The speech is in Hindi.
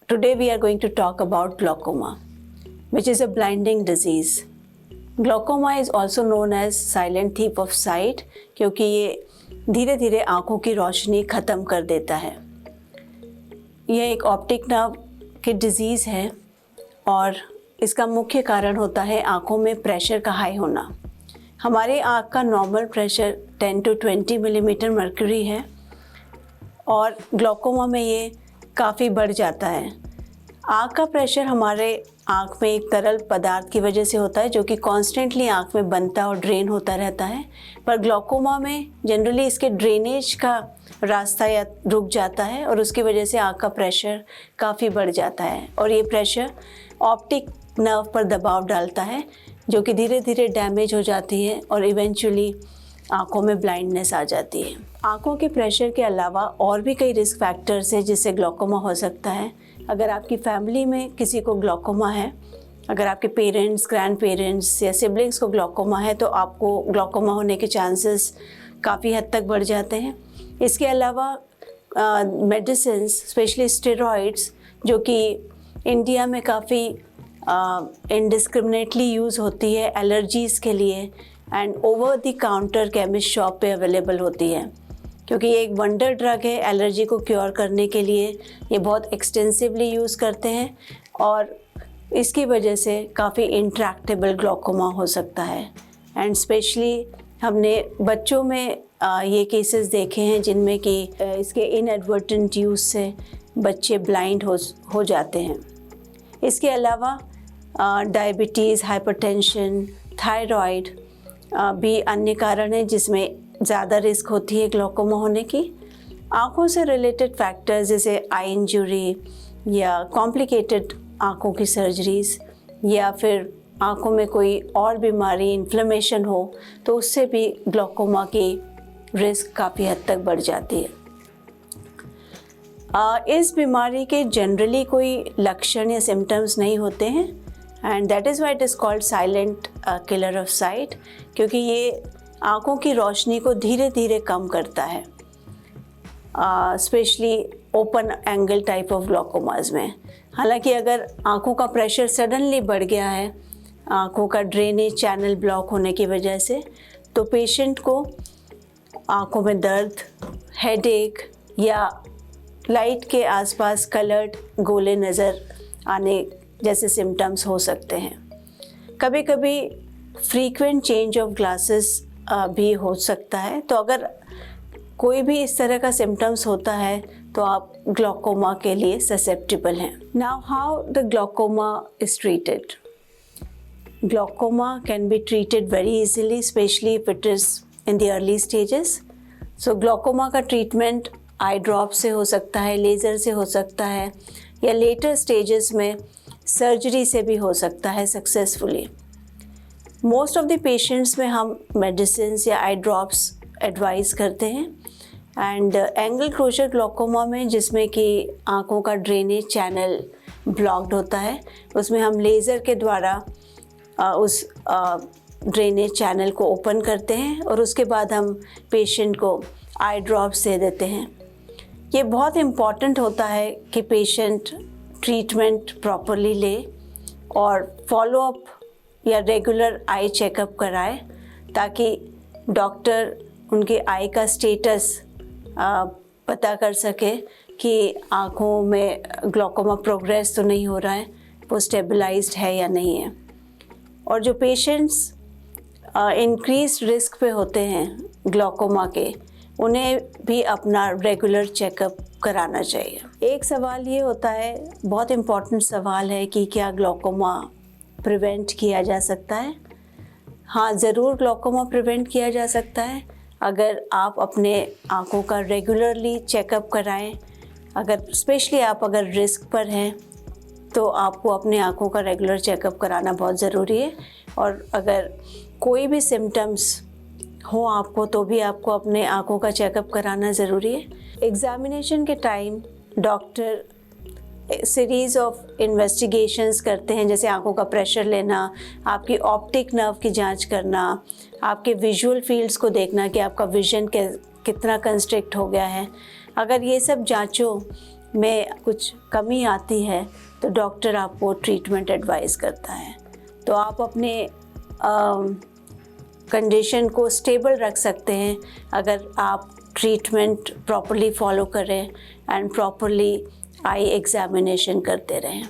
Today we are going to talk about glaucoma, which is a blinding disease. Glaucoma is also known as silent thief of sight क्योंकि ये धीरे धीरे आँखों की रोशनी ख़त्म कर देता है। यह एक ऑप्टिक नर्व की डिज़ीज़ है और इसका मुख्य कारण होता है आँखों में प्रेशर का हाई होना। हमारे आँख का normal pressure 10 to 20 millimetre mercury है और ग्लूकोमा में ये काफ़ी बढ़ जाता है। आँख का प्रेशर हमारे आँख में एक तरल पदार्थ की वजह से होता है जो कि कॉन्स्टेंटली आँख में बनता और ड्रेन होता रहता है, पर ग्लूकोमा में जनरली इसके ड्रेनेज का रास्ता या रुक जाता है और उसकी वजह से आँख का प्रेशर काफ़ी बढ़ जाता है और ये प्रेशर ऑप्टिक नर्व पर दबाव डालता है जो कि धीरे धीरे डैमेज हो जाती है और इवेंचुअली आँखों में ब्लाइंडनेस आ जाती है। आँखों के प्रेशर के अलावा और भी कई रिस्क फैक्टर्स हैं जिससे ग्लूकोमा हो सकता है। अगर आपकी फैमिली में किसी को ग्लूकोमा है, अगर आपके पेरेंट्स, ग्रैंड पेरेंट्स या सिबलिंग्स को ग्लूकोमा है तो आपको ग्लूकोमा होने के चांसेस काफ़ी हद तक बढ़ जाते हैं। इसके अलावा मेडिसिन स्पेशली स्टेरॉइड्स जो कि इंडिया में काफ़ी इनडिस्क्रिमिनेटली यूज़ होती है एलर्जीज़ के लिए and over the counter chemist shop पे अवेलेबल होती है क्योंकि ये एक वंडर ड्रग है एलर्जी को क्योर करने के लिए। ये बहुत एक्सटेंसिवली यूज़ करते हैं और इसकी वजह से काफ़ी इंट्रैक्टेबल ग्लूकोमा हो सकता है एंड स्पेशली हमने बच्चों में ये केसेस देखे हैं जिनमें कि इसके इनएडवर्टेंट यूज़ से बच्चे ब्लाइंड हो जाते हैं। इसके अलावा डायबिटीज़, हाइपरटेंशन, थायराइड भी अन्य कारण हैं जिसमें ज़्यादा रिस्क होती है ग्लूकोमा होने की। आँखों से रिलेटेड फैक्टर्स जैसे आई इंजरी या कॉम्प्लिकेटेड आँखों की सर्जरीज़ या फिर आँखों में कोई और बीमारी, इन्फ्लेमेशन हो तो उससे भी ग्लूकोमा की रिस्क काफ़ी हद तक बढ़ जाती है। इस बीमारी के जनरली कोई लक्षण या सिम्टम्स नहीं होते हैं and that is why it is called silent killer of site क्योंकि ये आँखों की रोशनी को धीरे धीरे कम करता है, specially open angle type of glaucomas में। हालांकि अगर आँखों का प्रेशर सडनली बढ़ गया है आँखों का ड्रेनेज चैनल ब्लॉक होने की वजह से तो पेशेंट को आँखों में दर्द, हेडेक या लाइट के आसपास कलर्ड गोले नज़र आने जैसे सिम्टम्स हो सकते हैं। कभी कभी फ्रीक्वेंट चेंज ऑफ ग्लासेस भी हो सकता है। तो अगर कोई भी इस तरह का सिम्टम्स होता है तो आप ग्लूकोमा के लिए ससेप्टेबल हैं। Now how the glaucoma is treated. Glaucoma can be treated very easily specially if it is in the early stages. So glaucoma का ट्रीटमेंट आई ड्रॉप से हो सकता है, लेज़र से हो सकता है या लेटर स्टेजेस में सर्जरी से भी हो सकता है successfully. Most of the patients में हम मेडिसिन्स या आई ड्रॉप्स एडवाइस करते हैं एंड एंगल क्लोजर ग्लूकोमा में जिसमें कि आँखों का ड्रेनेज चैनल ब्लॉक्ड होता है उसमें हम लेज़र के द्वारा उस ड्रेनेज चैनल को ओपन करते हैं और उसके बाद हम पेशेंट को आई ड्रॉप्स दे देते हैं। ये बहुत इम्पॉर्टेंट होता है कि पेशेंट ट्रीटमेंट प्रॉपरली ले और फॉलोअप या रेगुलर आई चेकअप कराए ताकि डॉक्टर उनके आई का स्टेटस पता कर सके कि आँखों में ग्लूकोमा प्रोग्रेस तो नहीं हो रहा है, वो स्टेबलाइज्ड है या नहीं है। और जो पेशेंट्स इंक्रीज रिस्क पे होते हैं ग्लूकोमा के उन्हें भी अपना रेगुलर चेकअप कराना चाहिए। एक सवाल ये होता है, बहुत इम्पॉर्टेंट सवाल है कि क्या ग्लूकोमा प्रिवेंट किया जा सकता है। हाँ, ज़रूर ग्लूकोमा प्रिवेंट किया जा सकता है अगर आप अपने आँखों का रेगुलरली चेकअप कराएं। अगर स्पेशली आप अगर रिस्क पर हैं तो आपको अपने आँखों का रेगुलर चेकअप कराना बहुत ज़रूरी है और अगर कोई भी सिम्टम्स हो आपको तो भी आपको अपने आँखों का चेकअप कराना ज़रूरी है। एग्ज़ामिनेशन के time doctor series of investigations करते हैं जैसे आँखों का प्रेशर लेना, आपकी ऑप्टिक नर्व की जांच करना, आपके विजुअल फील्ड्स को देखना कि आपका विजन कितना कंस्ट्रिक्ट हो गया है। अगर ये सब जांचों में कुछ कमी आती है तो डॉक्टर आपको ट्रीटमेंट एडवाइस करता है। तो आप अपने कंडीशन को स्टेबल रख सकते हैं अगर आप ट्रीटमेंट प्रॉपरली फॉलो करें एंड प्रॉपरली आई एग्जामिनेशन करते रहें।